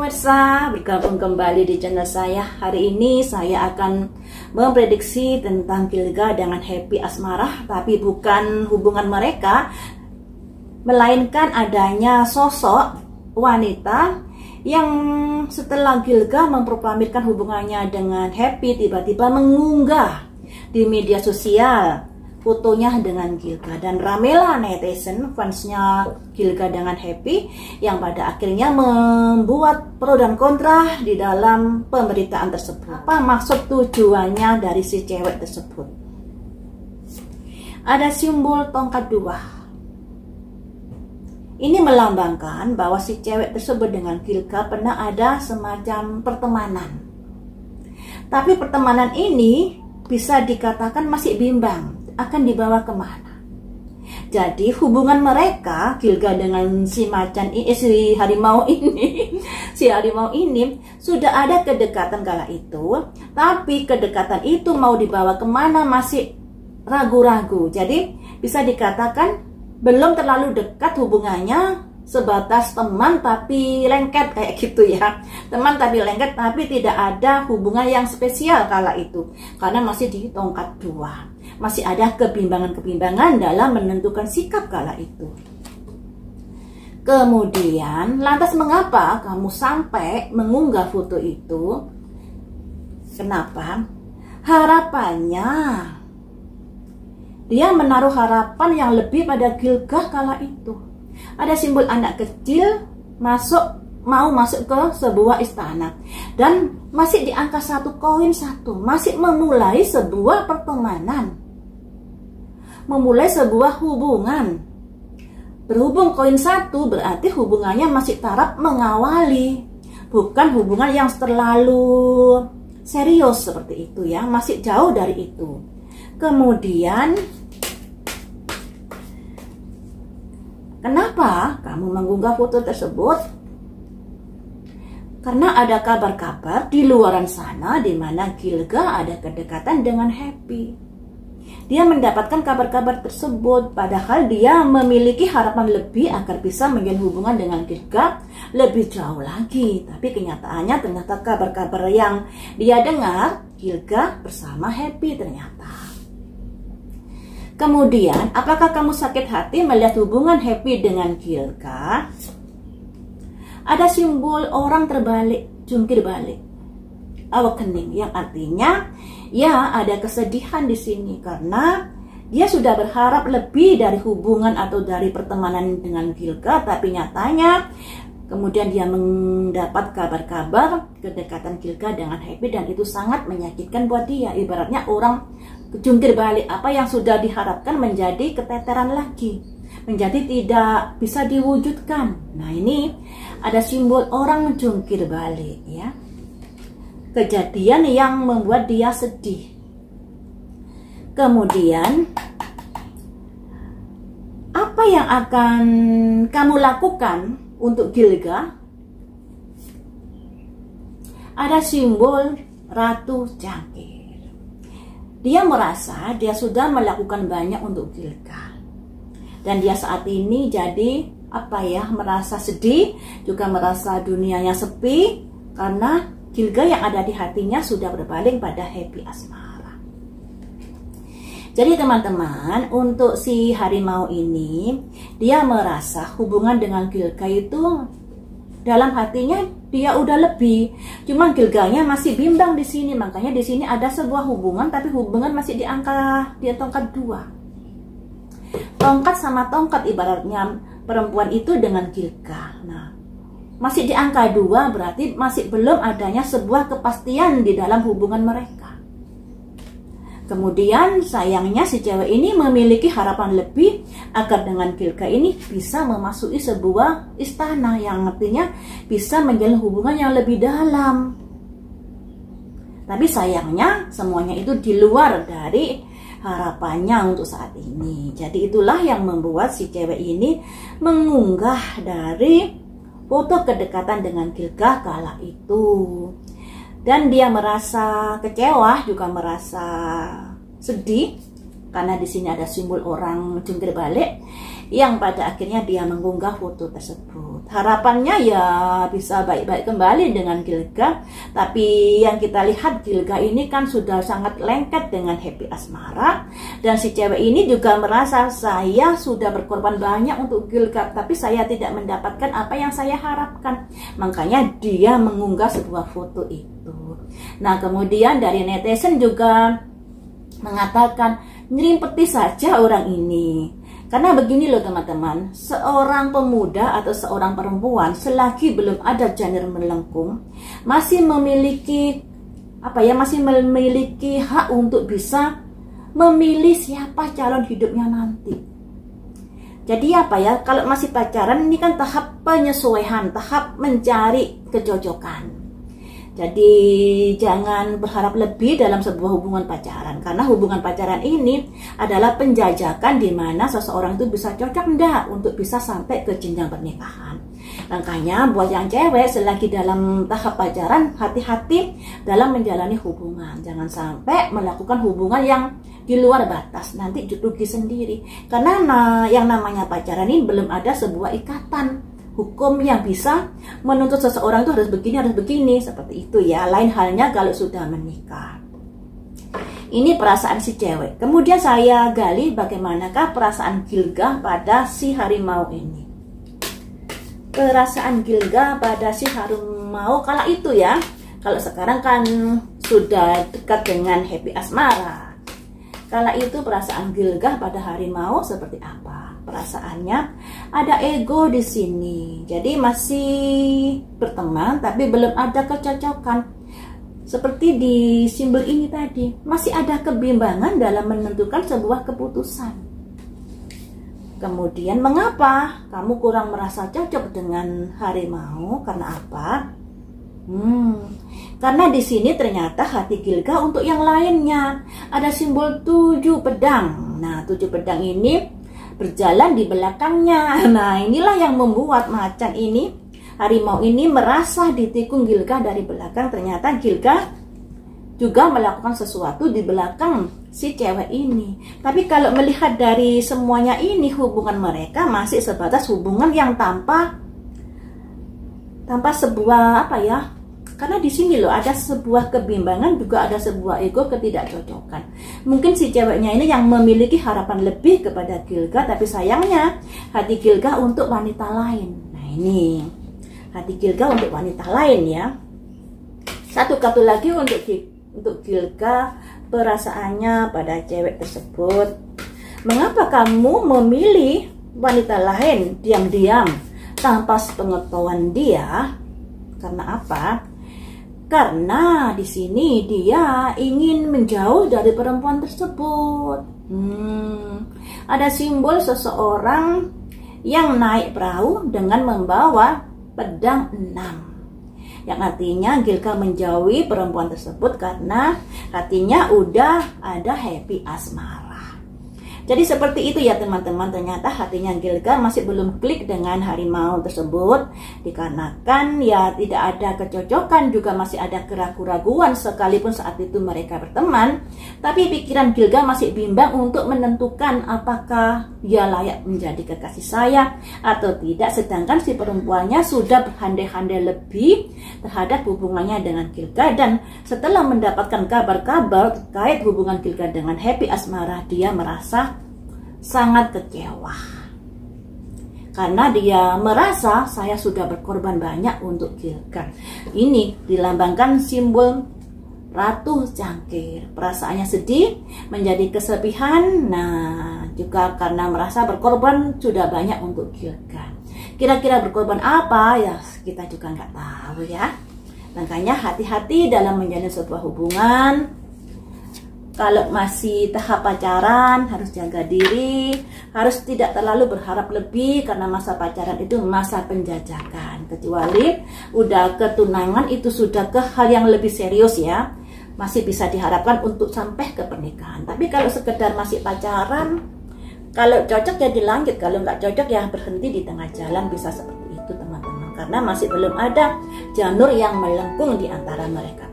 pemirsa, bergabung kembali di channel saya. Hari ini saya akan memprediksi tentang Gilga dengan Happy asmara, tapi bukan hubungan mereka, melainkan adanya sosok wanita yang setelah Gilga memproklamirkan hubungannya dengan Happy, tiba-tiba mengunggah di media sosial fotonya dengan Gilga, dan ramelah netizen fansnya Gilga dengan Happy yang pada akhirnya membuat pro dan kontra di dalam pemberitaan tersebut. Apa maksud tujuannya dari si cewek tersebut? Ada simbol tongkat dua. Ini melambangkan bahwa si cewek tersebut dengan Gilga pernah ada semacam pertemanan. Tapi pertemanan ini bisa dikatakan masih bimbang, akan dibawa kemana. Jadi hubungan mereka, Gilga dengan si macan ini, si harimau ini sudah ada kedekatan kala itu, tapi kedekatan itu mau dibawa kemana masih ragu-ragu. Jadi bisa dikatakan belum terlalu dekat hubungannya, sebatas teman tapi lengket kayak gitu ya. Teman tapi lengket, tapi tidak ada hubungan yang spesial kala itu, karena masih di tongkat dua. Masih ada kebimbangan-kebimbangan dalam menentukan sikap kala itu. Kemudian, lantas mengapa kamu sampai mengunggah foto itu? Kenapa? Harapannya, dia menaruh harapan yang lebih pada Gilga kala itu. Ada simbol anak kecil mau masuk ke sebuah istana, dan masih di angka 1 koin 1, masih memulai sebuah pertemanan, memulai sebuah hubungan. Berhubung koin 1 berarti hubungannya masih taraf mengawali, bukan hubungan yang terlalu serius seperti itu ya, masih jauh dari itu. Kemudian, kenapa kamu mengunggah foto tersebut? Karena ada kabar-kabar di luaran sana di mana Gilga ada kedekatan dengan Happy. Dia mendapatkan kabar-kabar tersebut, padahal dia memiliki harapan lebih agar bisa menjalin hubungan dengan Gilga lebih jauh lagi. Tapi kenyataannya ternyata kabar-kabar yang dia dengar, Gilga bersama Happy ternyata. Kemudian, apakah kamu sakit hati melihat hubungan Happy dengan Gilga? Ada simbol orang terbalik, jungkir balik, awakening, yang artinya ya ada kesedihan di sini karena dia sudah berharap lebih dari hubungan atau dari pertemanan dengan Gilga, tapi nyatanya kemudian dia mendapat kabar-kabar kedekatan Gilga dengan Happy, dan itu sangat menyakitkan buat dia. Ibaratnya orang jungkir balik, apa yang sudah diharapkan menjadi keteteran lagi, menjadi tidak bisa diwujudkan. Nah, ini ada simbol orang jungkir balik ya. Kejadian yang membuat dia sedih. Kemudian, apa yang akan kamu lakukan untuk Gilga? Ada simbol Ratu Cangkir. Dia merasa dia sudah melakukan banyak untuk Gilga, dan dia saat ini jadi merasa sedih, juga merasa dunianya sepi karena Gilga yang ada di hatinya sudah berpaling pada Happy asmara. Jadi teman-teman, untuk si harimau ini, dia merasa hubungan dengan Gilga itu dalam hatinya dia udah lebih, cuman Gilganya masih bimbang di sini. Makanya di sini ada sebuah hubungan, tapi hubungan masih di tongkat 2. Tongkat sama tongkat, ibaratnya perempuan itu dengan Gilga. Nah, masih di angka 2 berarti masih belum adanya sebuah kepastian di dalam hubungan mereka. Kemudian sayangnya si cewek ini memiliki harapan lebih agar dengan Gilga ini bisa memasuki sebuah istana, yang artinya bisa menjalin hubungan yang lebih dalam. Tapi sayangnya semuanya itu di luar dari harapannya untuk saat ini. Jadi itulah yang membuat si cewek ini mengunggah dari foto kedekatan dengan Gilga kala itu. Dan dia merasa kecewa, juga merasa sedih karena di sini ada simbol orang jungkir balik yang pada akhirnya dia mengunggah foto tersebut. harapannya ya bisa baik-baik kembali dengan Gilga. Tapi yang kita lihat, Gilga ini kan sudah sangat lengket dengan Happy Asmara. Dan si cewek ini juga merasa, saya sudah berkorban banyak untuk Gilga, tapi saya tidak mendapatkan apa yang saya harapkan. Makanya dia mengunggah sebuah foto itu. Nah, kemudian dari netizen juga mengatakan, nyerimpeti saja orang ini. Karena begini loh teman-teman, seorang pemuda atau seorang perempuan selagi belum ada janur melengkung, masih memiliki hak untuk bisa memilih siapa calon hidupnya nanti. Jadi kalau masih pacaran ini kan tahap penyesuaian, tahap mencari kecocokan. Jadi jangan berharap lebih dalam sebuah hubungan pacaran, karena hubungan pacaran ini adalah penjajakan di mana seseorang itu bisa cocok enggak untuk bisa sampai ke jenjang pernikahan. Makanya buat yang cewek selagi dalam tahap pacaran, hati-hati dalam menjalani hubungan. Jangan sampai melakukan hubungan yang di luar batas, nanti rugi sendiri. Karena yang namanya pacaran ini belum ada sebuah ikatan hukum yang bisa menuntut seseorang itu harus begini, seperti itu ya. Lain halnya kalau sudah menikah. Ini perasaan si cewek. Kemudian saya gali bagaimanakah perasaan Gilga pada si harimau ini. Perasaan Gilga pada si harimau kala itu ya. Kalau sekarang kan sudah dekat dengan Happy Asmara. Kala itu perasaan Gilga pada harimau seperti apa? Perasaannya ada ego di sini. Jadi masih berteman tapi belum ada kecocokan. Seperti di simbol ini tadi, masih ada kebimbangan dalam menentukan sebuah keputusan. Kemudian mengapa kamu kurang merasa cocok dengan harimau? Karena apa? Karena di sini ternyata hati Gilga untuk yang lainnya. Ada simbol 7 pedang. Nah, 7 pedang ini berjalan di belakangnya. Nah, inilah yang membuat macan ini, harimau ini merasa ditikung Gilga dari belakang. Ternyata Gilga juga melakukan sesuatu di belakang si cewek ini. Tapi kalau melihat dari semuanya ini, hubungan mereka masih sebatas hubungan yang tanpa sebuah karena di sini loh ada sebuah kebimbangan, juga ada sebuah ego ketidakcocokan. Mungkin si ceweknya ini yang memiliki harapan lebih kepada Gilga, tapi sayangnya hati Gilga untuk wanita lain. Nah, ini hati Gilga untuk wanita lain ya. Satu kartu lagi untuk Gilga, perasaannya pada cewek tersebut. Mengapa kamu memilih wanita lain diam-diam tanpa sepengetahuan dia? Karena apa? Karena di sini dia ingin menjauh dari perempuan tersebut. Ada simbol seseorang yang naik perahu dengan membawa pedang 6. Yang artinya Gilga menjauhi perempuan tersebut karena hatinya udah ada Happy Asmara. Jadi seperti itu ya teman-teman, ternyata hatinya Gilga masih belum klik dengan harimau tersebut. Dikarenakan ya tidak ada kecocokan, juga masih ada keraguan-raguan sekalipun saat itu mereka berteman. Tapi pikiran Gilga masih bimbang untuk menentukan apakah dia layak menjadi kekasih saya atau tidak. Sedangkan si perempuannya sudah berhandai-handai lebih terhadap hubungannya dengan Gilga. Dan setelah mendapatkan kabar-kabar terkait hubungan Gilga dengan Happy Asmara, dia merasa sangat kecewa. Karena dia merasa saya sudah berkorban banyak untuk Gilga. Ini dilambangkan simbol Ratu Cangkir. Perasaannya sedih, menjadi kesepihan. Nah, juga karena merasa berkorban sudah banyak untuk Gilga. Kira-kira berkorban apa ya kita juga nggak tahu ya. Makanya hati-hati dalam menjalin sebuah hubungan. Kalau masih tahap pacaran harus jaga diri, harus tidak terlalu berharap lebih karena masa pacaran itu masa penjajakan. Kecuali udah ketunangan itu sudah ke hal yang lebih serius ya, masih bisa diharapkan untuk sampai ke pernikahan. Tapi kalau sekedar masih pacaran, kalau cocok ya dilanjut, kalau nggak cocok ya berhenti di tengah jalan, bisa seperti itu teman-teman. Karena masih belum ada janur yang melengkung di antara mereka.